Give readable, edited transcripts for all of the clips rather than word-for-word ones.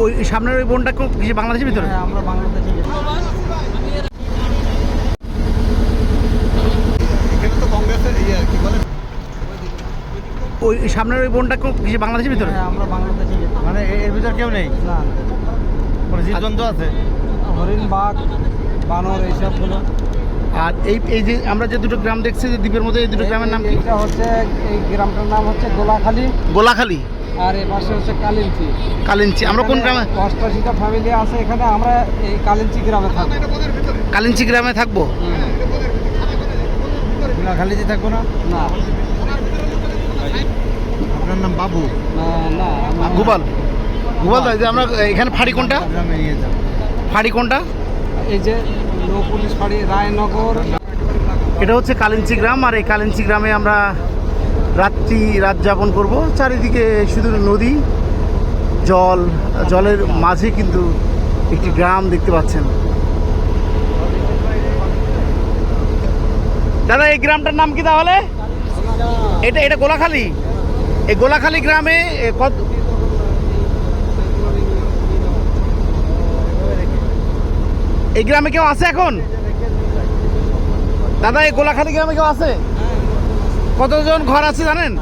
ওই সামনের ওই বোনটা কি বাংলাদেশের ভিতরে? হ্যাঁ, আমরা বাংলাদেশে গেছি। এখানে তো কংগ্রেসের কি বলে ওই সামনের ওই বোনটা কি বাংলাদেশের ভিতরে? হ্যাঁ, আমরা বাংলাদেশে গেছি। মানে এর ভিতর কেউ নেই, না, কোনো জীবজন্তু আছে? হরিণ, বাঘ, বানর এইসবগুলো। আর এই যে আমরা যে দুটো গ্রাম দেখছি যে দ্বীপের মধ্যে, এই দুটো গ্রামের নাম কি? এটা হচ্ছে, এই গ্রামটার নাম হচ্ছে গোলাখালী, গোলাখালী আর এ পাশে হচ্ছে কালিঞ্চি। কালিঞ্চি। আমরা কোন গ্রামে? 88টা ফ্যামিলি আছে এখানে। আমরা এই কালিঞ্চি গ্রামে থাকি। কালিঞ্চি গ্রামে থাকবো। গোলাখালীতে থাকবো না? না আপনার নাম বাবু? না, গোপাল। গোপাল দা, যে আমরা এখানে ফাঁড়ি কোনটা? ফাঁড়ি কোনটা? এই যে নৌ পুলিশ ফাঁড়ি, রায়নগর। এটা হচ্ছে কালিঞ্চি গ্রাম। আর এই কালিঞ্চি গ্রামে আমরা রাত যাপন করব। চারিদিকে শুধু নদী, জলের মাঝে কিন্তু একটি গ্রাম দেখতে পাচ্ছেন। দাদা, এই গ্রামটার নাম কি তাহলে? এটা গোলাখালী। এই গোলাখালী গ্রামে কত? এই গ্রামে কেউ আছে এখন? দাদা, এই গোলাখালী গ্রামে কেউ আছে? কতজন ঘর আছে জানেন?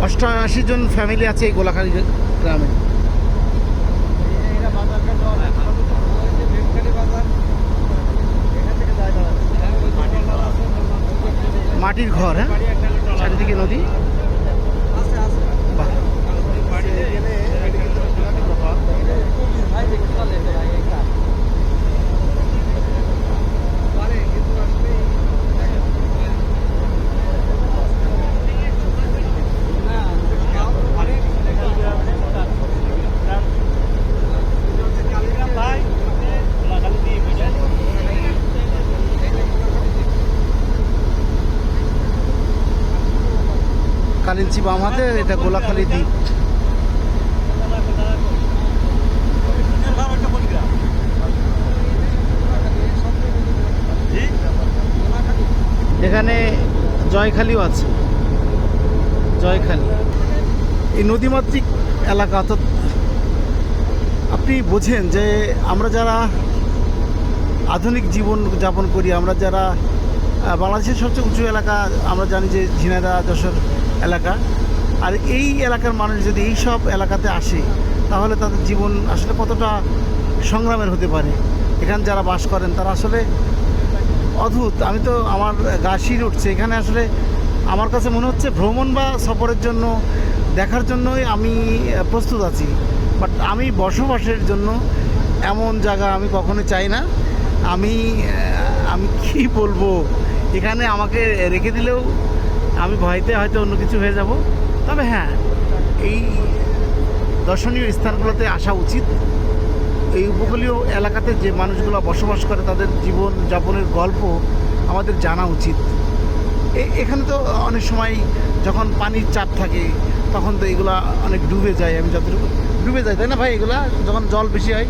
88 জন ফ্যামিলি আছে এই গোলাখালী গ্রামে। মাটির ঘর, হ্যাঁ, চারিদিকে নদী। বাহ। কালিঞ্চি বাম হাতে, এটা গোলাখালী দ্বীপ। এখানে জয়খালীও আছে, জয়খালী। এই নদীমাতৃক এলাকা, অর্থাৎ আপনি বোঝেন যে আমরা যারা আধুনিক জীবন যাপন করি, আমরা যারা বাংলাদেশের সবচেয়ে উঁচু এলাকা আমরা জানি যে ঝিনাইদহ যশোর এলাকা। আর এই এলাকার মানুষ যদি এই সব এলাকাতে আসে, তাহলে তাদের জীবন আসলে কতটা সংগ্রামের হতে পারে। এখানে যারা বাস করেন তারা আসলে অদ্ভুত। আমি তো, আমার গা শির উঠছে। এখানে আসলে আমার কাছে মনে হচ্ছে ভ্রমণ বা সফরের জন্য, দেখার জন্যই আমি প্রস্তুত আছি। বাট আমি বসবাসের জন্য এমন জায়গা আমি কখনো চাই না। আমি কি বলবো, এখানে আমাকে রেখে দিলেও আমি ভয়তে হয়তো অন্য কিছু হয়ে যাব। তবে হ্যাঁ, এই দর্শনীয় স্থানগুলোতে আসা উচিত। এই উপকূলীয় এলাকাতে যে মানুষগুলো বসবাস করে তাদের জীবন যাপনের গল্প আমাদের জানা উচিত। এখানে তো অনেক সময় যখন পানির চাপ থাকে তখন তো এগুলা অনেক ডুবে যায়। আমি যতটুকু ডুবে যায়, তাই না ভাই? এগুলা যখন জল বেশি হয়।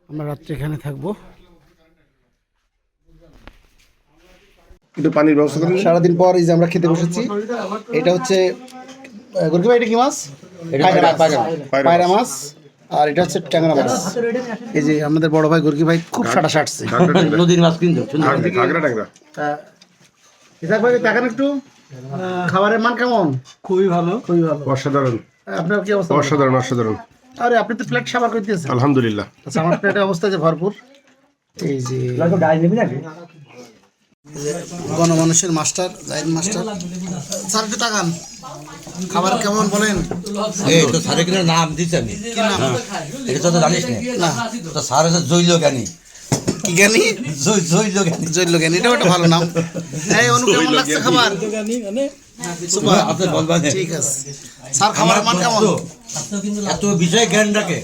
আমরা রাত্রে এখানে থাকবো। একটু পানির ব্যবস্থা করেন। সারাদিন পর এই যে আমরা খেতে বসেছি। এটা হচ্ছে গুরকি ভাই, এটা কি মাছ? পায়রা মাছ। আর এটা হচ্ছে ট্যাংরা মাছ। এই যে আমাদের বড় ভাই গুরকি ভাই খুব সাটা সাটছে। নদীর মাছ কিন্তু ইসাক ভাই, দেখেন একটু খাবারের মান কেমন? খুবই ভালো, খুবই ভালো, অসাধারণ। আপনার কি অবস্থা? অসাধারণ, অসাধারণ। আরে আপনি তো প্লেট সাবার করে দিয়েছেন। আলহামদুলিল্লাহ। আচ্ছা, আমার প্লেটের অবস্থা যে ভরপুর। এই যে গণমানুষের মাস্টার, জাহিদ মাস্টার। স্যার একটু তাকান, খাবার কেমন বলেন? এই তো স্যারের কিন্তু নাম দিচ্ছি আমি। কি নাম? এটা তো জানিস না? তো স্যার হচ্ছে জৈল জ্ঞানী। কি জ্ঞানী? জৈল জ্ঞানী। জৈল জ্ঞানী, এটাও একটা ভালো নাম। এই অনু, কেমন লাগছে খাবার? সুপার, আপনার বলবেন। ঠিক আছে। স্যার খাবারের মান কেমন? এত বিষয় জ্ঞান রাখে।